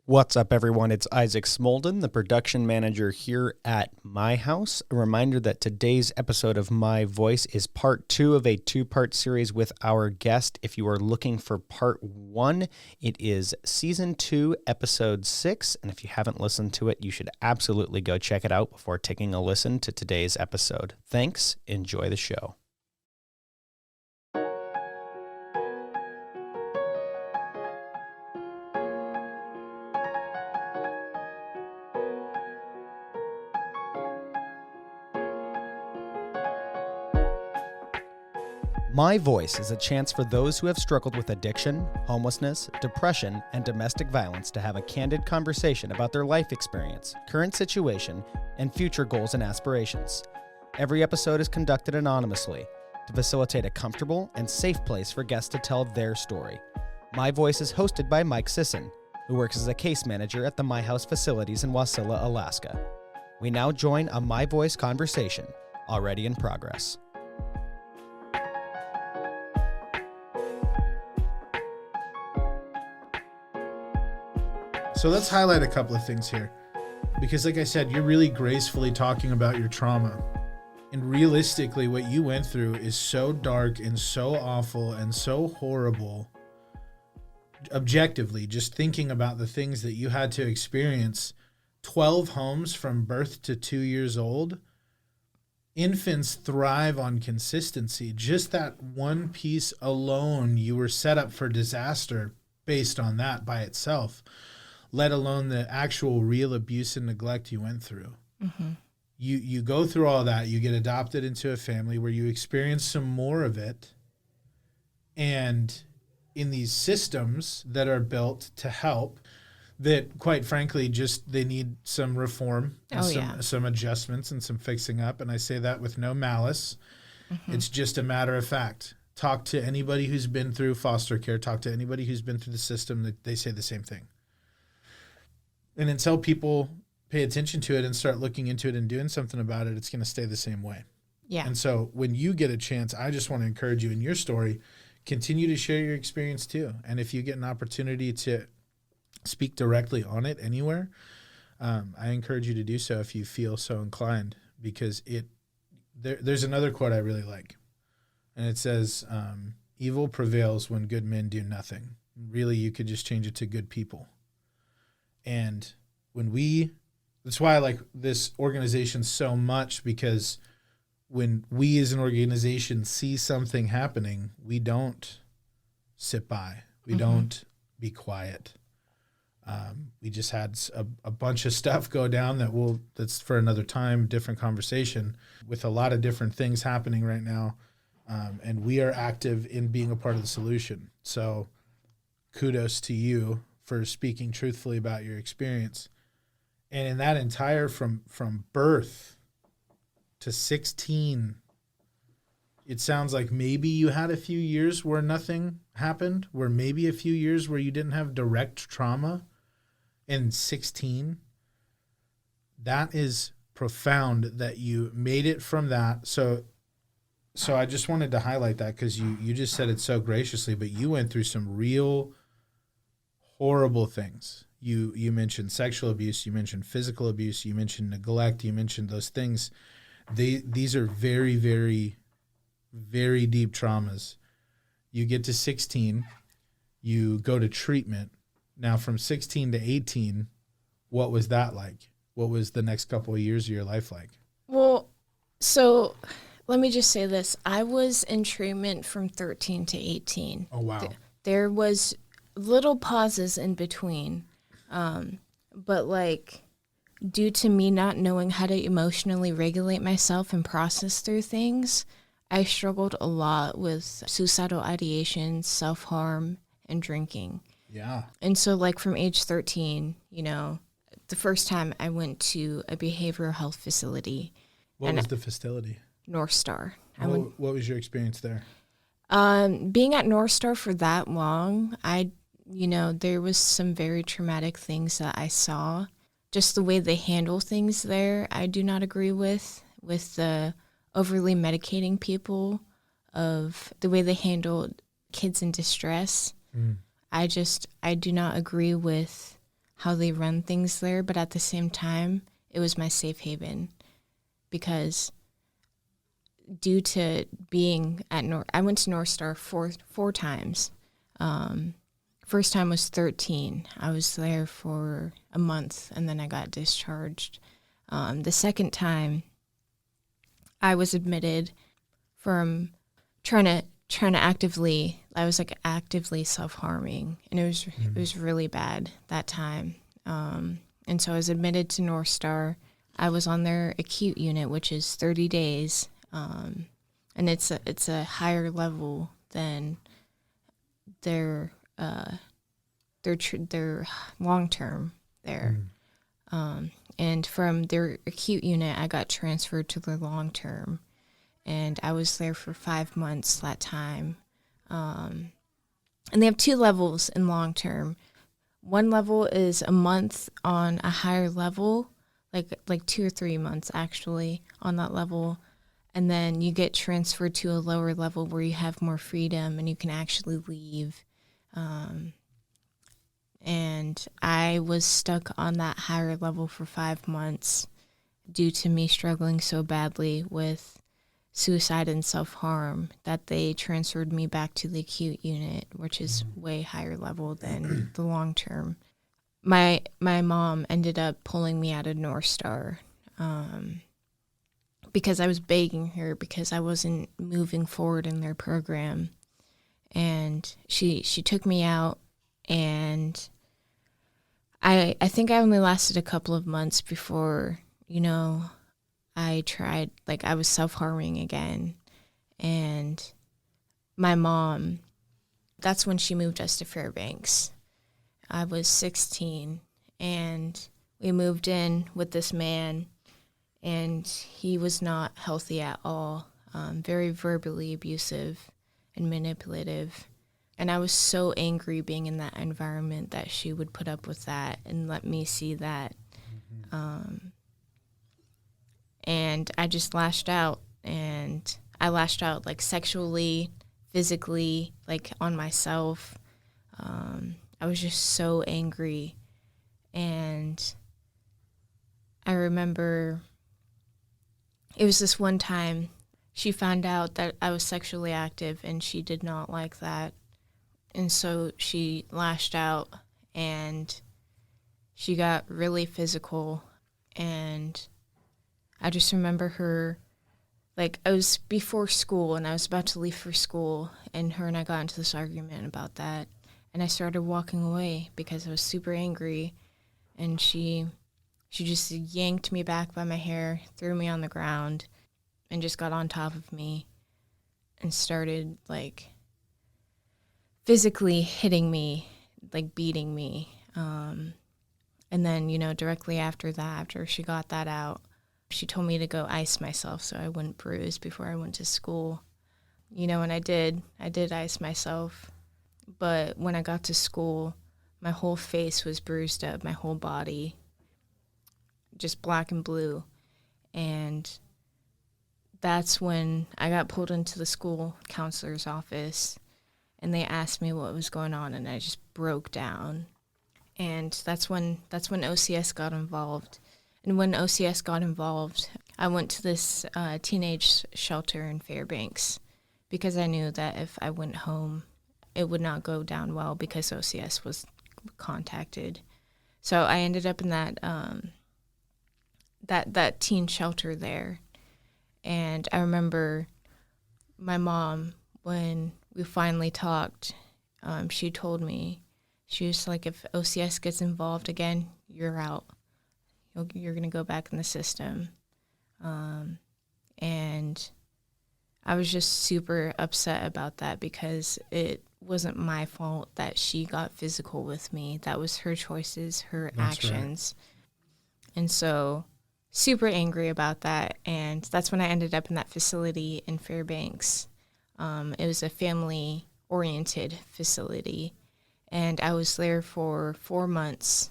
What's up, everyone? It's Isaac Smolden, the production manager here at My House. A reminder that today's episode of My Voice is part 2 of a 2-part series with our guest. If you are looking for part 1, it is season 2, episode 6. And if you haven't listened to it, you should absolutely go check it out before taking a listen to today's episode. Thanks. Enjoy the show. My Voice is a chance for those who have struggled with addiction, homelessness, depression, and domestic violence to have a candid conversation about their life experience, current situation, and future goals and aspirations. Every episode is conducted anonymously to facilitate a comfortable and safe place for guests to tell their story. My Voice is hosted by Mike Sisson, who works as a case manager at the My House facilities in Wasilla, Alaska. We now join a My Voice conversation, already in progress. So let's highlight a couple of things here, because like I said, you're really gracefully talking about your trauma, and realistically what you went through is so dark and so awful and so horrible. Objectively, just thinking about the things that you had to experience. 12 homes from birth to 2 years old. Infants thrive on consistency. Just that one piece alone, you were set up for disaster based on that by itself, let alone the actual real abuse and neglect you went through. Mm-hmm. You go through all that, you get adopted into a family where you experience some more of it, and in these systems that are built to help, that quite frankly, just they need some reform, and some adjustments and some fixing up, and I say that with no malice. Mm-hmm. It's just a matter of fact. Talk to anybody who's been through foster care, talk to anybody who's been through the system, that they say the same thing. And until people pay attention to it and start looking into it and doing something about it, it's going to stay the same way. Yeah. And so when you get a chance, I just want to encourage you in your story, continue to share your experience too. And if you get an opportunity to speak directly on it anywhere, I encourage you to do so if you feel so inclined, because there's another quote I really like. And it says, evil prevails when good men do nothing. Really, you could just change it to good people. And that's why I like this organization so much, because when we as an organization see something happening, we don't sit by. We don't be quiet. We just had a bunch of stuff go down that's for another time, different conversation, with a lot of different things happening right now. And we are active in being a part of the solution. So kudos to you for speaking truthfully about your experience. And in that entire, from birth to 16, it sounds like maybe you had a few years where nothing happened, where maybe a few years where you didn't have direct trauma. And 16, that is profound that you made it from that. So I just wanted to highlight that, because you just said it so graciously, but you went through some real horrible things. You mentioned sexual abuse, you mentioned physical abuse, you mentioned neglect, you mentioned those things. These are very, very, very deep traumas. You get to 16, you go to treatment. Now from 16 to 18, what was that like? What was the next couple of years of your life like? Well, so let me just say this. I was in treatment from 13 to 18. Oh, wow. There was little pauses in between, but like, due to me not knowing how to emotionally regulate myself and process through things, I struggled a lot with suicidal ideation, self-harm, and drinking. Yeah. And so like from age 13, the first time I went to a behavioral health facility. What was the facility? North Star. What was your experience there? Being at North Star for that long, there was some very traumatic things that I saw. Just the way they handle things there, I do not agree with the overly medicating people, of the way they handled kids in distress. I do not agree with how they run things there, but at the same time, it was my safe haven because due to being at I went to North Star four times. First time was 13. I was there for a month and then I got discharged. The second time, I was admitted from trying to actively. I was like actively self-harming, and it was really bad that time. And so I was admitted to North Star. I was on their acute unit, which is 30 days, and it's a higher level than their long term there. And from their acute unit, I got transferred to their long term, and I was there for 5 months that time. And they have 2 levels in long term. One level is a month on a higher level, like 2 or 3 months actually on that level. And then you get transferred to a lower level where you have more freedom and you can actually leave. And I was stuck on that higher level for 5 months due to me struggling so badly with suicide and self-harm that they transferred me back to the acute unit, which is way higher level than the long term. My mom ended up pulling me out of North Star because I was begging her because I wasn't moving forward in their program. And she took me out, and I think I only lasted a couple of months before, I tried, I was self-harming again. And my mom, that's when she moved us to Fairbanks. I was 16, and we moved in with this man, and he was not healthy at all, very verbally abusive and manipulative. And I was so angry being in that environment that she would put up with that and let me see that. And I just lashed out, and I lashed out sexually, physically, on myself. I was just so angry. And I remember it was this one time she found out that I was sexually active, and she did not like that. And so she lashed out, and she got really physical. And I just remember her, I was before school, and I was about to leave for school, and her and I got into this argument about that. And I started walking away because I was super angry. And she just yanked me back by my hair, threw me on the ground, and just got on top of me and started, physically hitting me, beating me. And then, directly after that, after she got that out, she told me to go ice myself so I wouldn't bruise before I went to school. And I did ice myself. But when I got to school, my whole face was bruised up, my whole body, just black and blue. And that's when I got pulled into the school counselor's office, and they asked me what was going on, and I just broke down. And that's when OCS got involved. And when OCS got involved, I went to this teenage shelter in Fairbanks because I knew that if I went home, it would not go down well because OCS was contacted. So I ended up in that that teen shelter there. And I remember my mom, when we finally talked, she told me, she was like, if OCS gets involved again, you're out. You're going to go back in the system. And I was just super upset about that because it wasn't my fault that she got physical with me. That was her choices, her actions. Right. And so super angry about that. And that's when I ended up in that facility in Fairbanks. It was a family-oriented facility. And I was there for 4 months.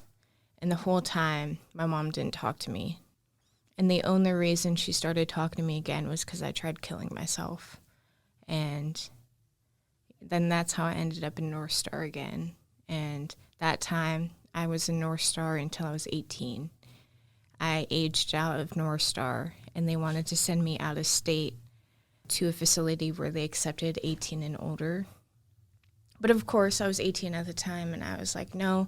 And the whole time, my mom didn't talk to me. And the only reason she started talking to me again was because I tried killing myself. And then that's how I ended up in North Star again. And that time, I was in North Star until I was 18. I aged out of North Star, and they wanted to send me out of state to a facility where they accepted 18 and older. But of course, I was 18 at the time, and I was like, no,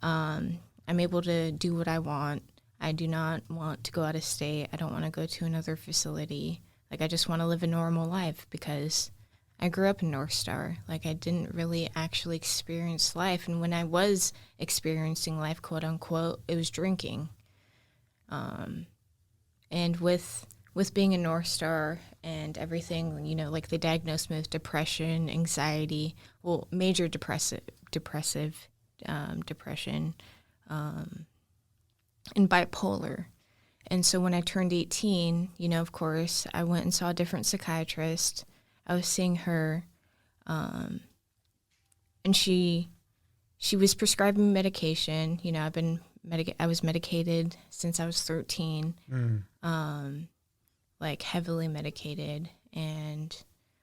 I'm able to do what I want. I do not want to go out of state. I don't want to go to another facility. Like, I just want to live a normal life because I grew up in North Star. Like, I didn't really actually experience life. And when I was experiencing life, quote unquote, it was drinking. And with being a North Star and everything, you know, like they diagnosed me with depression, anxiety, well, major depressive depression, and bipolar. And so when I turned 18, you know, of course, I went and saw a different psychiatrist. I was seeing her, and she was prescribing medication. You know, I was medicated since I was 13, like heavily medicated. And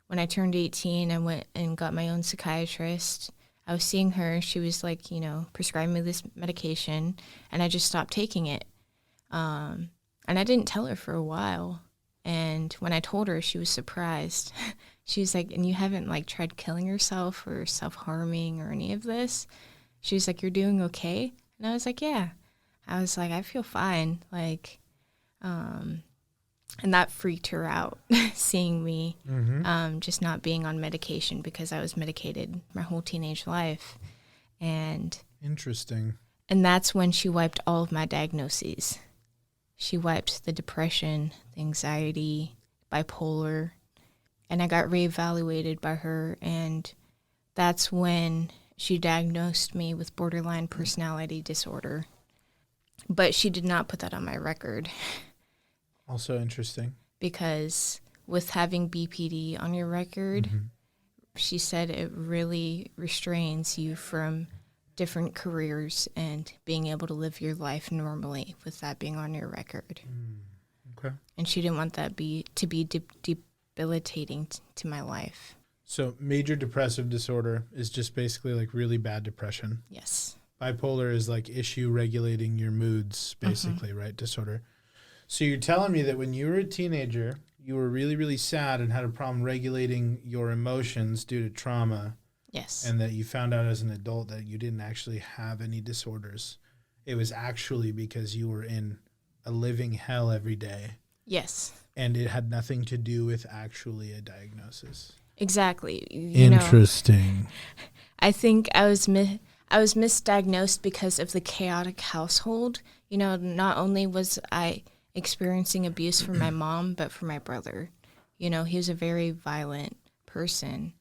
when I turned 18, I went and got my own psychiatrist. I was seeing her. She was like, you know, prescribing me this medication, and I just stopped taking it. And I didn't tell her for a while. And when I told her, she was surprised. She was like, and you haven't like tried killing yourself or self-harming or any of this? She was like, you're doing okay? And I was like, yeah. I was like, I feel fine. Like, and that freaked her out, seeing me just not being on medication because I was medicated my whole teenage life. And Interesting. And that's when she wiped all of my diagnoses. She wiped the depression, the anxiety, bipolar, and I got reevaluated by her, and that's when she diagnosed me with borderline personality disorder. But she did not put that on my record. Also interesting. Because with having BPD on your record, she said it really restrains you from different careers and being able to live your life normally with that being on your record. Okay. And she didn't want that to be debilitating to my life. So major depressive disorder is just basically like really bad depression. Yes. Bipolar is like issue regulating your moods, basically, right? Disorder. So you're telling me that when you were a teenager, you were really, really sad and had a problem regulating your emotions due to trauma. Yes. And that you found out as an adult that you didn't actually have any disorders. It was actually because you were in a living hell every day. Yes. And it had nothing to do with actually a diagnosis. Exactly. Interesting. I think I was misdiagnosed because of the chaotic household. You know, not only was I experiencing abuse from my mom, but from my brother. You know, he was a very violent person.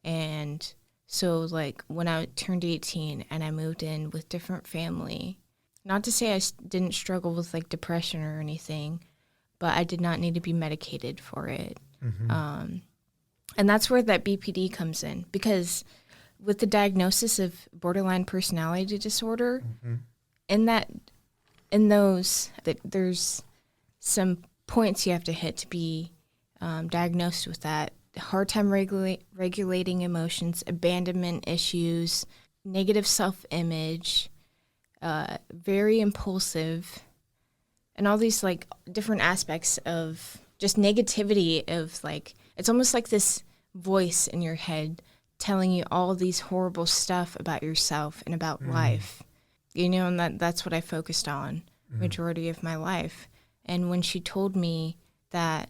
And so, like, when I turned 18 and I moved in with different family, not to say I didn't struggle with, like, depression or anything, but I did not need to be medicated for it. And that's where that BPD comes in, because with the diagnosis of borderline personality disorder, there's some points you have to hit to be diagnosed with that. Hard time regulating emotions, abandonment issues, negative self-image, very impulsive, and all these like different aspects of just negativity of like, it's almost like this voice in your head telling you all these horrible stuff about yourself and about life. You know, and that's what I focused on majority of my life. And when she told me that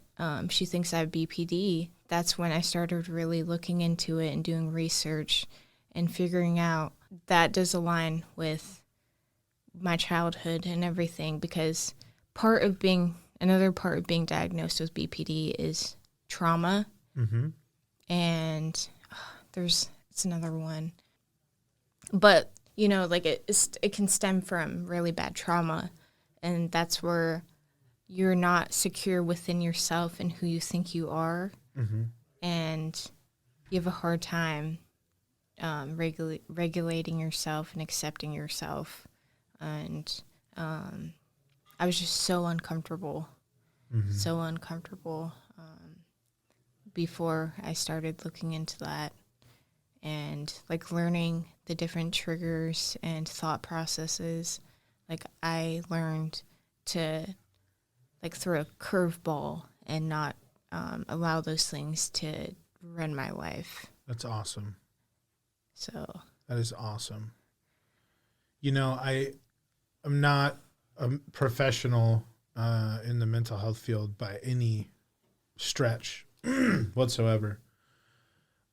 she thinks I have BPD, that's when I started really looking into it and doing research and figuring out that does align with my childhood and everything, because another part of being diagnosed with BPD is trauma. And it's another one. But, you know, like it can stem from really bad trauma, and that's where you're not secure within yourself and who you think you are. And you have a hard time regulating yourself and accepting yourself. And I was just so uncomfortable, before I started looking into that. and like learning the different triggers and thought processes. Like I learned to like throw a curveball and not allow those things to run my life. That's awesome. So That is awesome. You know, I'm not a professional in the mental health field by any stretch whatsoever.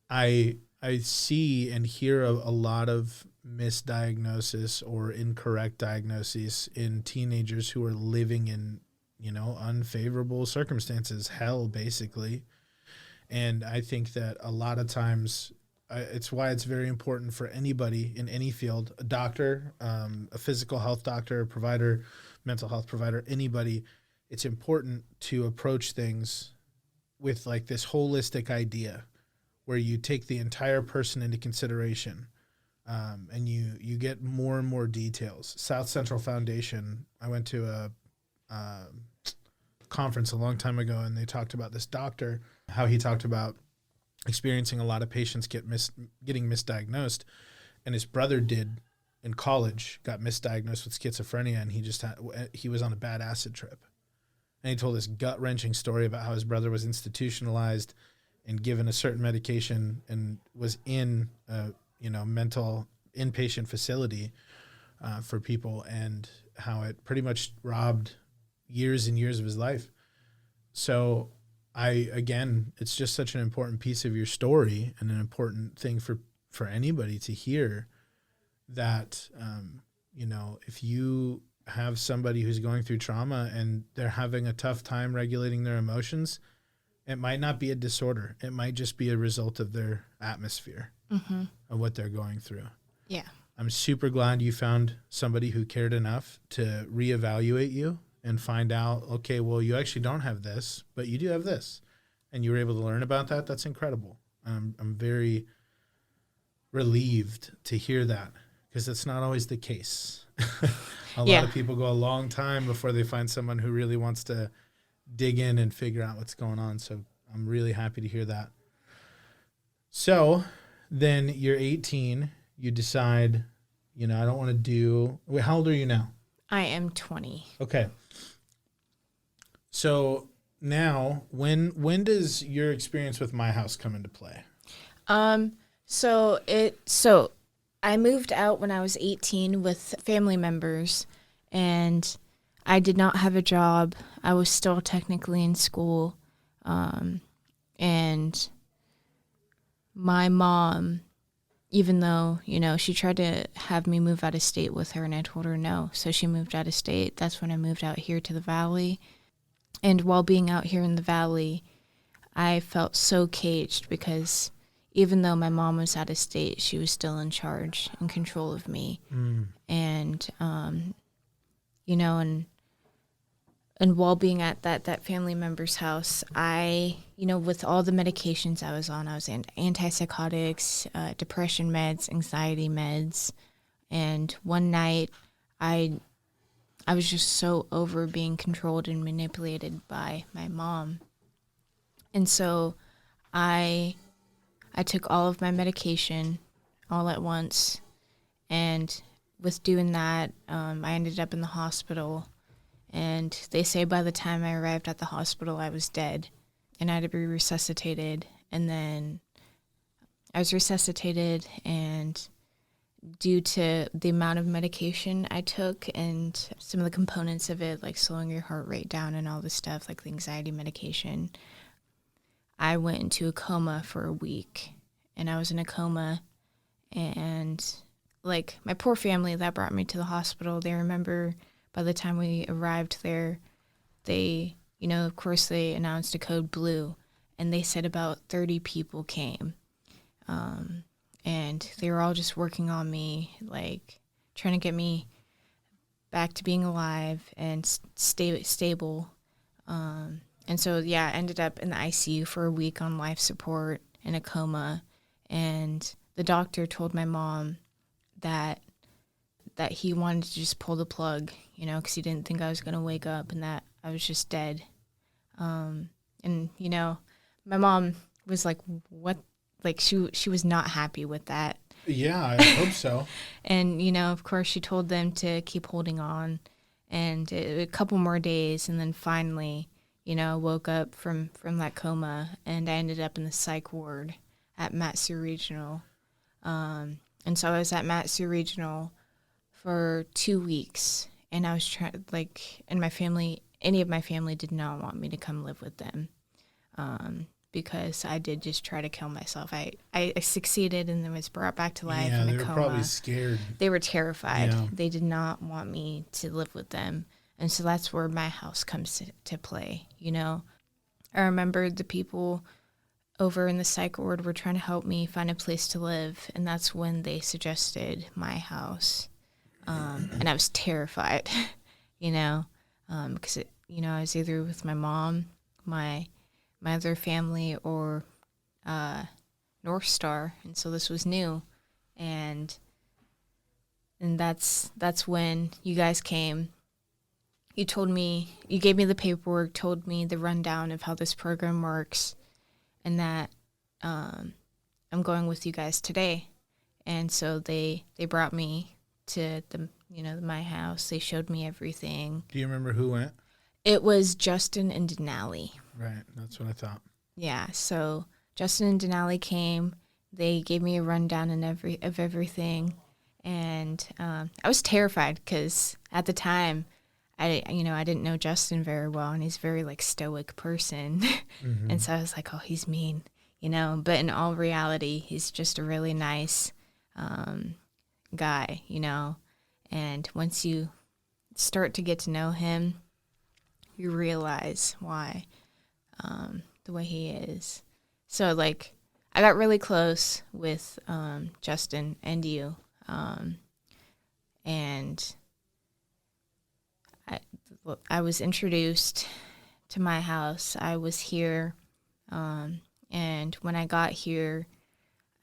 I see and hear a lot of misdiagnosis or incorrect diagnoses in teenagers who are living in, you know, unfavorable circumstances, hell, basically. And I think that a lot of times it's why it's very important for anybody in any field, a doctor, a physical health doctor, a provider, mental health provider, anybody, it's important to approach things with like this holistic idea where you take the entire person into consideration, and you get more and more details. South Central Foundation, I went to a conference a long time ago, and they talked about this doctor, how he talked about experiencing a lot of patients getting misdiagnosed, and his brother did in college, got misdiagnosed with schizophrenia, and he was on a bad acid trip. And he told this gut-wrenching story about how his brother was institutionalized and given a certain medication and was in a mental inpatient facility for people, and how it pretty much robbed years and years of his life. So it's just such an important piece of your story and an important thing for anybody to hear that, if you have somebody who's going through trauma and they're having a tough time regulating their emotions, it might not be a disorder. It might just be a result of their atmosphere of what they're going through. yeah. I'm super glad you found somebody who cared enough to reevaluate you and find out, okay, well, you actually don't have this, but you do have this. And you were able to learn about that. That's incredible. I'm very relieved to hear that, because it's not always the case. A lot of people go a long time before they find someone who really wants to dig in and figure out what's going on. So I'm really happy to hear that. So then you're 18. You decide, I don't want to do... Wait, how old are you now? I am 20. Okay. So now, when does your experience with My House come into play? So I moved out when I was 18 with family members, and I did not have a job. I was still technically in school, and my mom, even though, she tried to have me move out of state with her, and I told her no. So she moved out of state. That's when I moved out here to the Valley. And while being out here in the Valley, I felt so caged, because even though my mom was out of state, she was still in charge and control of me. And, and while being at that family member's house, I, with all the medications I was on antipsychotics, depression meds, anxiety meds. And one night I was just so over being controlled and manipulated by my mom. And so I took all of my medication all at once. And with doing that, I ended up in the hospital. And they say by the time I arrived at the hospital, I was dead. And I had to be resuscitated. And then I was resuscitated, and due to the amount of medication I took and some of the components of it, like slowing your heart rate down and all this stuff, like the anxiety medication, I went into a coma for a week. And I was in a coma, and like my poor family that brought me to the hospital, they remember by the time we arrived there, they, of course they announced a code blue, and they said about 30 people came. And they were all just working on me, like trying to get me back to being alive and stable. And so, I ended up in the ICU for a week on life support in a coma. And the doctor told my mom that he wanted to just pull the plug, because he didn't think I was going to wake up and that I was just dead. And, my mom was like, what like she was not happy with that. Yeah, I hope so. And, of course, she told them to keep holding on. And a couple more days, and then finally, woke up from that coma, and I ended up in the psych ward at Mat-Su Regional. And so I was at Mat-Su Regional for 2 weeks, and I was trying, and any of my family did not want me to come live with them. Because I did just try to kill myself. I succeeded and then was brought back to life in a coma. Yeah, they were probably scared. They were terrified. Yeah. They did not want me to live with them. And so that's where my house comes to play, I remember the people over in the psych ward were trying to help me find a place to live, and that's when they suggested my house. And I was terrified, because, I was either with my mom, my other family, or North Star, and so this was new, and that's when you guys came. You gave me the paperwork, told me the rundown of how this program works, and that I'm going with you guys today. And so they brought me to my house. They showed me everything. Do you remember who went? It was Justin and Denali. Right, that's what I thought. Yeah, so Justin and Denali came. They gave me a rundown of everything, and I was terrified because at the time, I didn't know Justin very well, and he's a very stoic person, Mm-hmm. and so I was like, oh, he's mean, But in all reality, he's just a really nice guy, And once you start to get to know him, you realize why, the way he is. So, I got really close with Justin and you, and I was introduced to my house. I was here, and when I got here,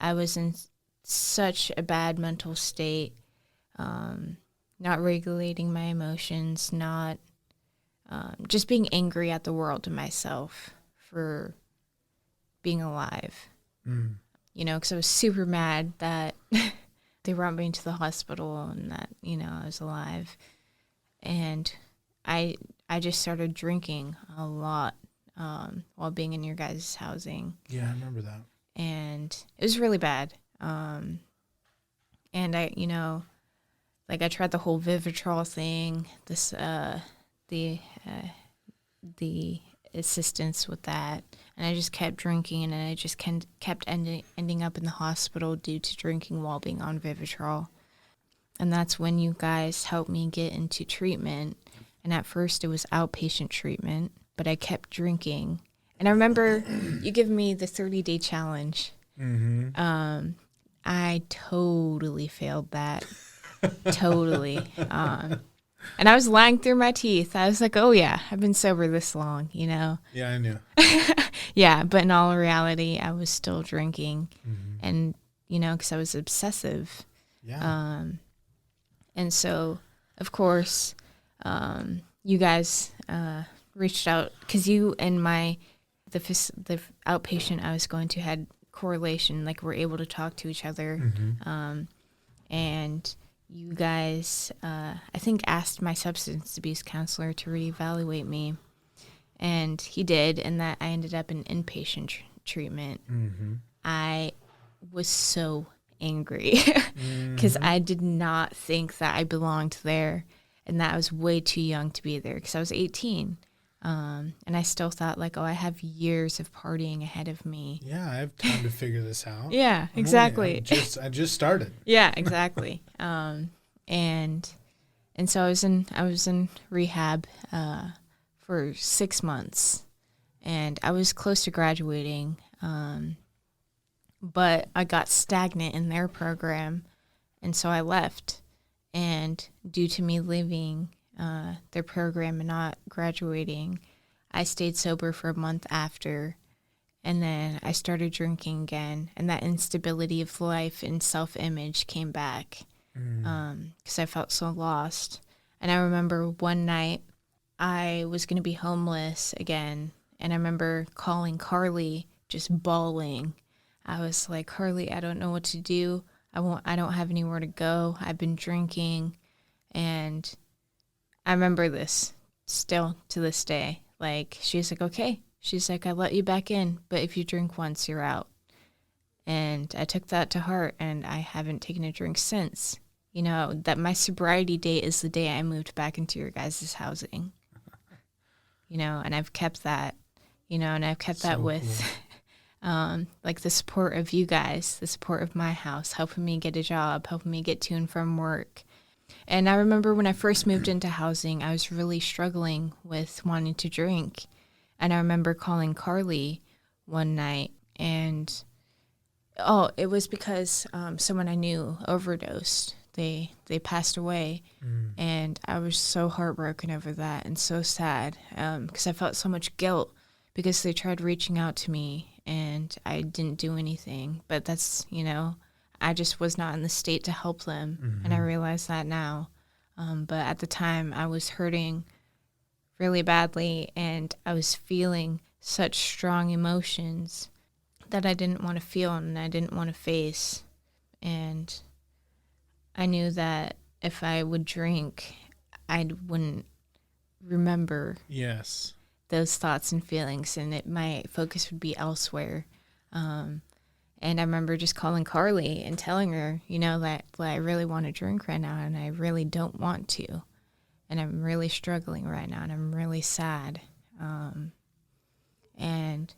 I was in such a bad mental state, not regulating my emotions, not just being angry at the world and myself for being alive. Mm. Because I was super mad that they brought me to the hospital and that, I was alive. And I just started drinking a lot while being in your guys' housing. Yeah, I remember that. And it was really bad. And I, I tried the whole Vivitrol thing, the assistance with that, and I just kept drinking, and I just kept ending up in the hospital due to drinking while being on Vivitrol. And that's when you guys helped me get into treatment, and at first it was outpatient treatment, but I kept drinking. And I remember you giving me the 30-day challenge. Mm-hmm. I totally failed that. Totally. And I was lying through my teeth. I was like, oh, yeah, I've been sober this long, Yeah, I knew. Yeah, but in all reality, I was still drinking. Mm-hmm. And, because I was obsessive. Yeah. And so, of course, you guys reached out because you and the outpatient I was going to had correlation, we're able to talk to each other. Mm-hmm. And you guys, I think, asked my substance abuse counselor to reevaluate me. And he did, and that I ended up in inpatient treatment. Mm-hmm. I was so angry because I did not think that I belonged there, and that I was way too young to be there because I was 18. And I still thought, I have years of partying ahead of me. Yeah, I have time to figure this out. Yeah, exactly. I just started. Yeah, exactly. And so I was in rehab for 6 months, and I was close to graduating, but I got stagnant in their program, and so I left. And due to me leaving their program and not graduating, I stayed sober for a month after, and then I started drinking again, and that instability of life and self-image came back because I felt so lost. And I remember one night I was going to be homeless again, and I remember calling Carly, just bawling. I was like, Carly, I don't know what to do. I don't have anywhere to go. I've been drinking. And I remember this still to this day. Like, she's like, okay. She's like, I let you back in, but if you drink once, you're out. And I took that to heart, and I haven't taken a drink since. You know, that my sobriety date is the day I moved back into your guys' housing. You know, and I've kept that, you know, and I've kept that with, like, the support of you guys, the support of my house, helping me get a job, helping me get to and from work. And I remember when I first moved into housing, I was really struggling with wanting to drink. And I remember calling Carly one night, and it was because someone I knew overdosed. They passed away, and I was so heartbroken over that and so sad because I felt so much guilt because they tried reaching out to me and I didn't do anything. But that's, you know, I just was not in the state to help them, and I realize that now. But at the time, I was hurting really badly, and I was feeling such strong emotions that I didn't want to feel and I didn't want to face. And I knew that if I would drink, I wouldn't remember those thoughts and feelings, and my focus would be elsewhere. And I remember just calling Carly and telling her, you know, that I really want to drink right now, and I really don't want to. And I'm really struggling right now, and I'm really sad. And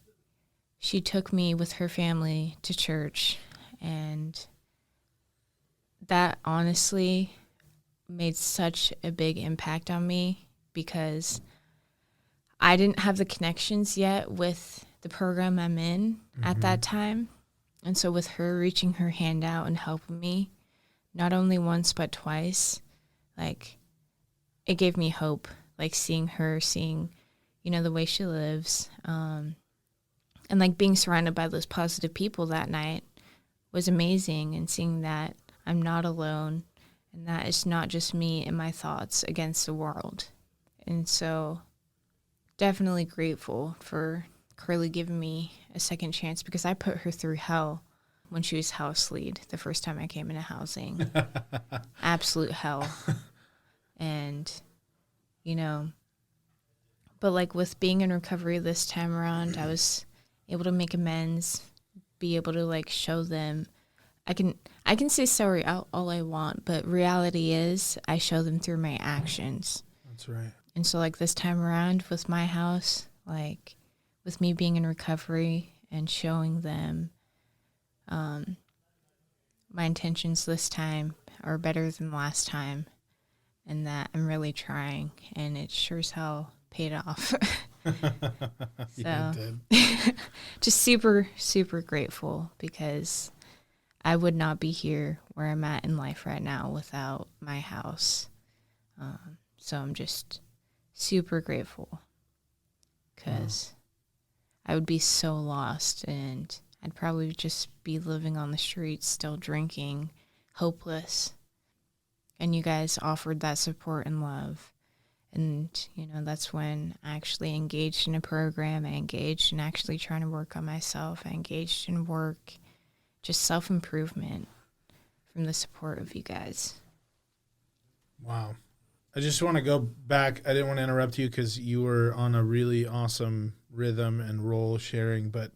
she took me with her family to church, and that honestly made such a big impact on me because I didn't have the connections yet with the program I'm in at that time. And so with her reaching her hand out and helping me, not only once but twice, like, it gave me hope, like seeing, you know, the way she lives, and like being surrounded by those positive people that night was amazing, and seeing that I'm not alone and that it's not just me and my thoughts against the world. And so definitely grateful for Carly giving me a second chance because I put her through hell when she was house lead the first time I came into housing. Absolute hell. And, you know, but like with being in recovery this time around, I was able to make amends, be able to like show them. I can say sorry all I want, but reality is I show them through my actions. That's right. And so like this time around with my house, like with me being in recovery and showing them my intentions this time are better than last time, and that I'm really trying, and it sure as hell paid off. Yeah, So it did. just super, super grateful because I would not be here where I'm at in life right now without my house. So I'm just super grateful because I would be so lost, and I'd probably just be living on the streets, still drinking, hopeless. And you guys offered that support and love. And, you know, that's when I actually engaged in a program. I engaged in actually trying to work on myself. I engaged in work, just self-improvement from the support of you guys. Wow. I just want to go back. I didn't want to interrupt you because you were on a really awesome rhythm and role sharing, but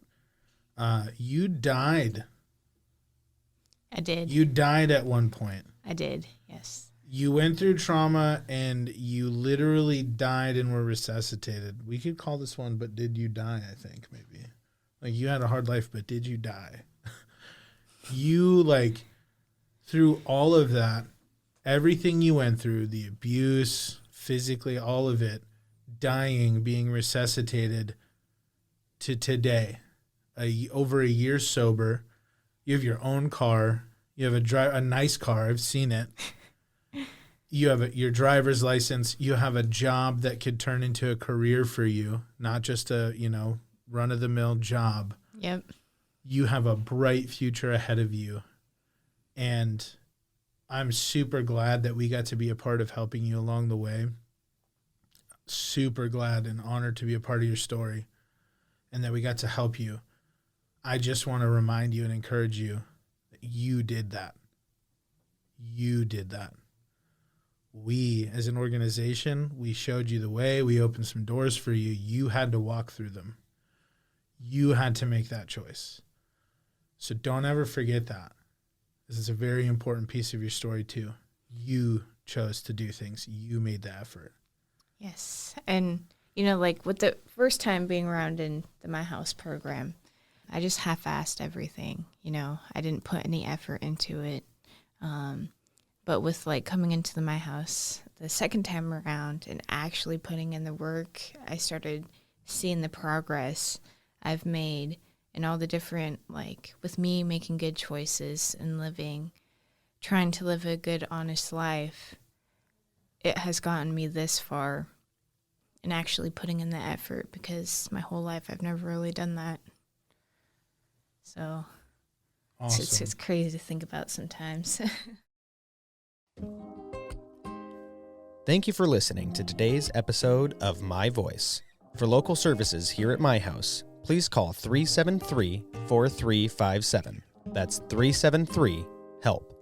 you died. I did. You died at one point. I did, yes. You went through trauma and you literally died and were resuscitated. We could call this one, but did you die, I think, maybe. Like, you had a hard life, but did you die? You, like, through all of that, everything you went through, the abuse, physically, all of it, dying, being resuscitated to today, over a year sober. You have your own car. You have a nice car. I've seen it. You have your driver's license. You have a job that could turn into a career for you, not just a, run-of-the-mill job. Yep. You have a bright future ahead of you. And I'm super glad that we got to be a part of helping you along the way. Super glad and honored to be a part of your story and that we got to help you. I just want to remind you and encourage you that you did that. You did that. We, as an organization, we showed you the way. We opened some doors for you. You had to walk through them. You had to make that choice. So don't ever forget that. This is a very important piece of your story too. You chose to do things. You made the effort. Yes. And, like with the first time being around in the My House program, I just half-assed everything. I didn't put any effort into it. But with like coming into the My House the second time around and actually putting in the work, I started seeing the progress I've made and all the different, like with me making good choices and trying to live a good, honest life. It has gotten me this far and actually putting in the effort, because my whole life I've never really done that. So Awesome. it's crazy to think about sometimes. Thank you for listening to today's episode of My Voice. For local services here at My House, please call 373-4357. That's 373-HELP.